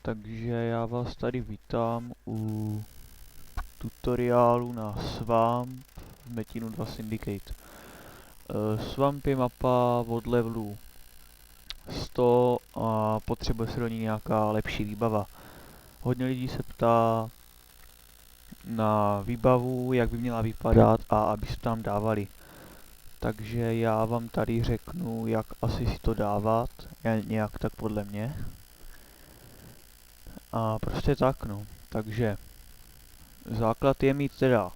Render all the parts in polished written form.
Takže já vás tady vítám u tutoriálu na Swamp v Metin 2 Syndicate. Swamp je mapa od levelu 100 a potřebuje se do ní nějaká lepší výbava. Hodně lidí se ptá na výbavu, jak by měla vypadat a aby se tam dávali. Takže já vám tady řeknu, jak asi si to dávat, nějak tak podle mě. A prostě tak no, takže základ je mít teda,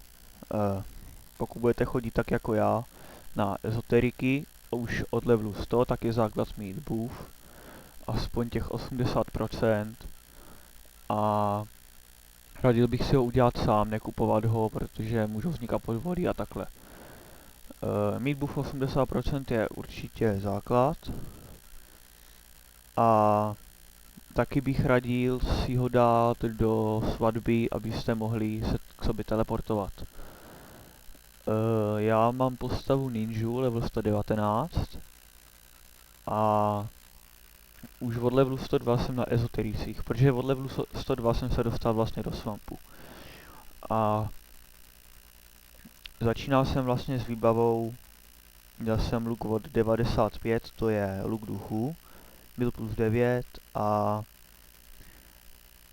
pokud budete chodit tak jako já, na ezoteriky, už od levelu 100, tak je základ mít buff, aspoň těch 80%. A radil bych si ho udělat sám, nekupovat ho, protože můžou vznikat podvody a takhle. Mít buff 80% je určitě základ. A taky bych radil si ho dát do svatby, abyste mohli se k sobě teleportovat. Já mám postavu ninju level 119 a už od levelu 102 jsem na ezotericích, protože od levelu 102 jsem se dostal vlastně do swampu. A začínal jsem vlastně s výbavou, měl jsem luk od 95, to je luk duchu, byl plus 9 a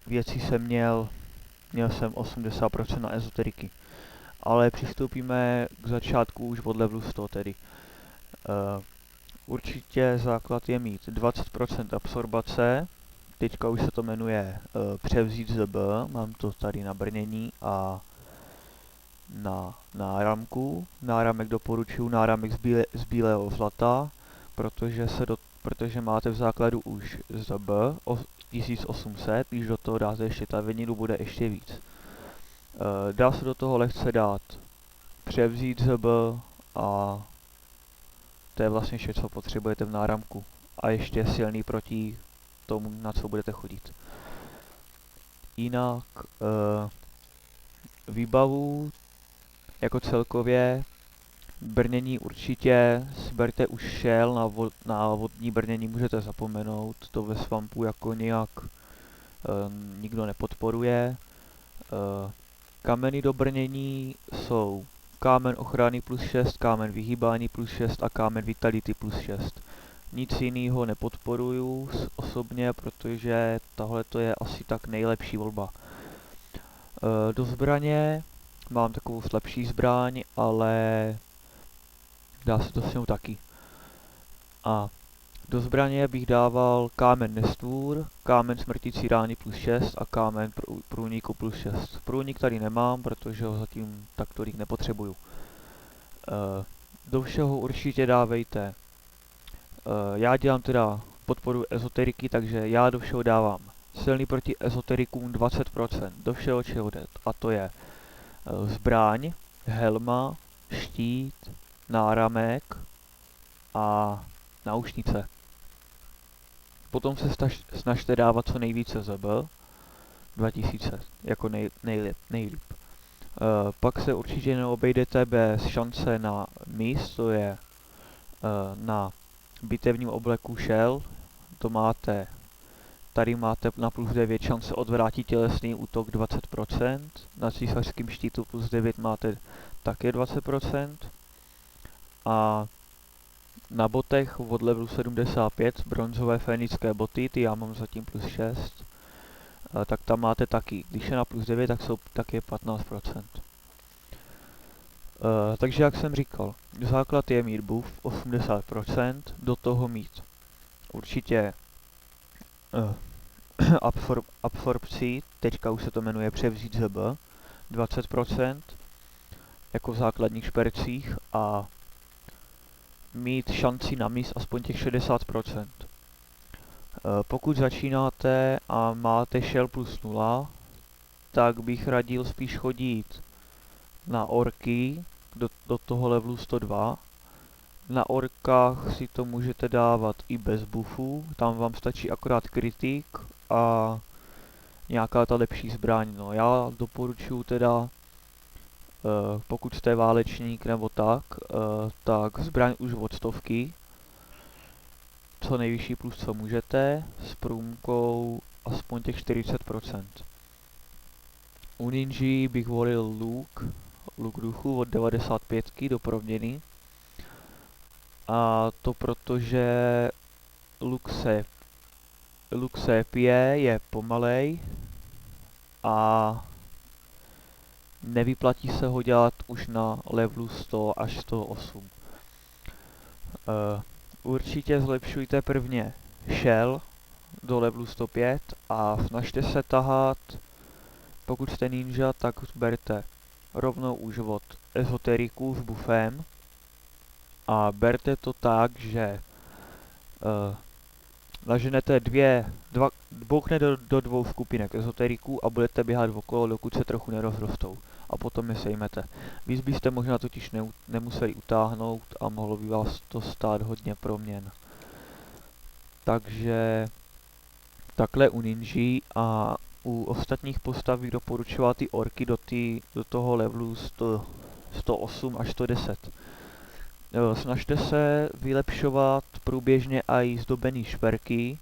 věcí jsem měl jsem 80% na ezoteriky. Ale přistoupíme k začátku už od levelu 100 tedy. Určitě základ je mít 20% absorbace, teďka už se to jmenuje převzít ZB, mám to tady na brnění a na náramku. Náramek doporučuji, náramek z bílého zlata, protože máte v základu už ZB 1800, když do toho dáte ještě taveninu, bude ještě víc. Dá se do toho lehce dát převzít ZB a to je vlastně vše, co potřebujete v náramku. A ještě silný proti tomu, na co budete chodit. Jinak výbavu jako celkově brnění určitě sberte už šel, na vodní brnění můžete zapomenout, to ve swampu jako nějak nikdo nepodporuje. Kameny do brnění jsou kámen ochrany plus 6, kámen vyhýbání plus 6 a kámen vitality plus 6. Nic jiného nepodporuju osobně, protože tohle je asi tak nejlepší volba. Do zbraně mám takovou slabší zbraň, ale dá se to s ňou taky. A do zbraně bych dával kámen nestvůr, kámen smrtící rány plus 6 a kámen průniku plus 6. Průnik tady nemám, protože ho zatím tak tolik nepotřebuju. Do všeho určitě dávejte. Já dělám teda podporu ezoteriky, takže já do všeho dávám silný proti ezoterikům 20%. Do všeho čeho jde. A to je zbraň, helma, štít, náramek a náušnice. Potom se snažte dávat co nejvíce ZB, 2000, jako nejlíp. Pak se určitě neobejdete bez šance na mis, to je na bitevním obleku Shell, to máte, tady máte na plus 9 šance odvrátit tělesný útok 20%, na císařském štítu plus 9 máte také 20%, a na botech od levelu 75 bronzové fénické boty, ty já mám zatím plus 6, tak tam máte taky, když je na plus 9, tak je 15%. Takže jak jsem říkal, základ je mít buff 80%, do toho mít určitě absorpci, teďka už se to jmenuje převzít ZB, 20%, jako v základních špercích, a mít šanci na mis aspoň těch 60%. Pokud začínáte a máte shell plus 0, tak bych radil spíš chodit na orky do toho levelu 102. Na orkách si to můžete dávat i bez buffu, tam vám stačí akorát kritik a nějaká ta lepší zbraň. No, já doporučuji teda, pokud jste válečník nebo tak zbraň už od 100, co nejvyšší plus co můžete, s průmkou aspoň těch 40%. U ninji bych volil luk duchu od 95 do proměny. A to protože luk sépie je pomalej a nevyplatí se ho dělat už na levelu 100 až 108. Určitě zlepšujte prvně shell do levelu 105 a snažte se tahat, pokud jste ninja, tak berte rovnou už od ezoteriků s buffem a berte to tak, že naženete bouchne do dvou skupinek ezoteriků a budete běhat okolo, dokud se trochu nerozrostou. A potom je sejmete. Víc byste možná totiž nemuseli utáhnout a mohlo by vás to stát hodně proměn. Takže takhle u ninji a u ostatních postav bych doporučoval ty orky do toho levelu 108 až 110. Snažte se vylepšovat průběžně i zdobený šperky.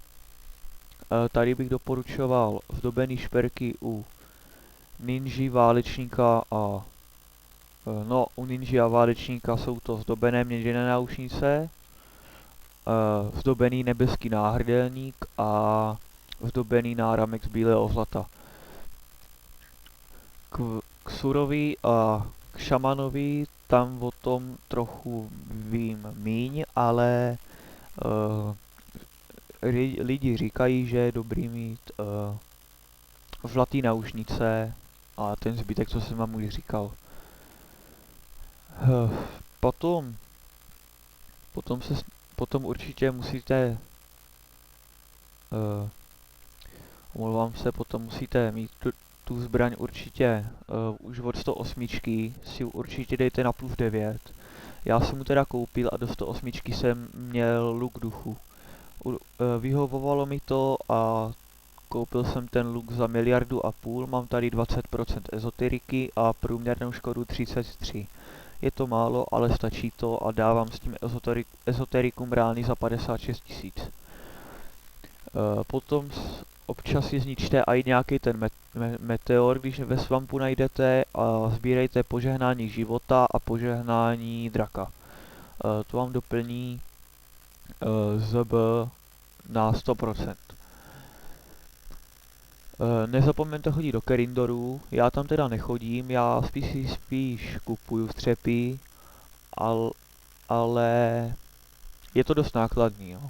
Tady bych doporučoval zdobený šperky u ninji, válečníka a u ninji a válečníka jsou to zdobené měděné náušnice, zdobený nebeský náhrdelník a zdobený náramek z bílého zlata. K surovi a k šamanovi tam o tom trochu vím míň, ale lidi říkají, že je dobrý mít zlatý náušnice a ten zbytek, co jsem vám už říkal. Potom určitě musíte potom musíte mít tu zbraň určitě už od 108 si určitě dejte na plus 9. Já jsem mu teda koupil a do 108 jsem měl luk duchu. Vyhovovalo mi to a koupil jsem ten luk za 1,5 miliardy, mám tady 20% ezoteriky a průměrnou škodu 33. Je to málo, ale stačí to a dávám s tím ezoterikum reálný za 56 000. Potom občas si zničte i nějaký ten meteor, když ve svampu najdete a sbírejte požehnání života a požehnání draka. To vám doplní ZB na 100%. Nezapomeňte chodit do Kerindoru, já tam teda nechodím, já spíš kupuju střepy, ale je to dost nákladný. Jo.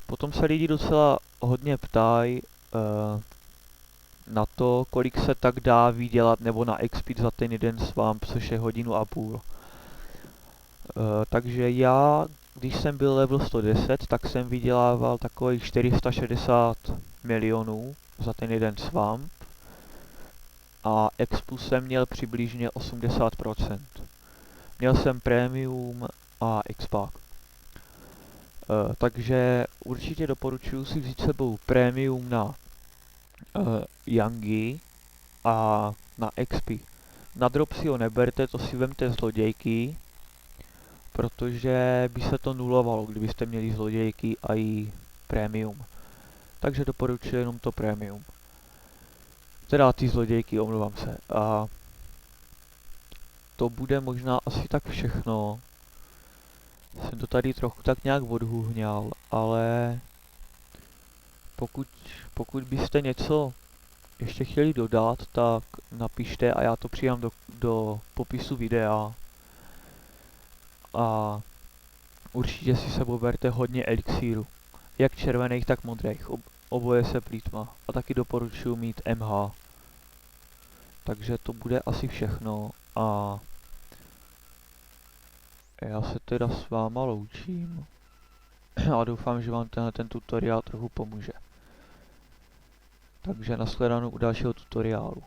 Potom se lidi docela hodně ptají na to, kolik se tak dá vydělat nebo na expit za ten jeden swamp, což je 1,5 hodiny. Takže já, když jsem byl level 110, tak jsem vydělával takových 460 milionů za ten jeden swamp a expu jsem měl přibližně 80%. Měl jsem premium a expák. Takže určitě doporučuji si vzít sebou premium na Yangi a na expy. Na drop si ho neberte, to si vemte zlodějky, protože by se to nulovalo, kdybyste měli zlodějky a i premium. Takže doporučuji jenom to premium. Teda ty zlodějky, omlouvám se. A to bude možná asi tak všechno. Jsem to tady trochu tak nějak odhůhňal, ale pokud byste něco ještě chtěli dodat, tak napište a já to přidám do popisu videa. A určitě si sebou berte hodně elixíru, jak červených, tak modrých, oboje se plítma. A taky doporučuji mít MH. Takže to bude asi všechno a já se teda s váma loučím a doufám, že vám ten tutoriál trochu pomůže. Takže nashledanou u dalšího tutoriálu.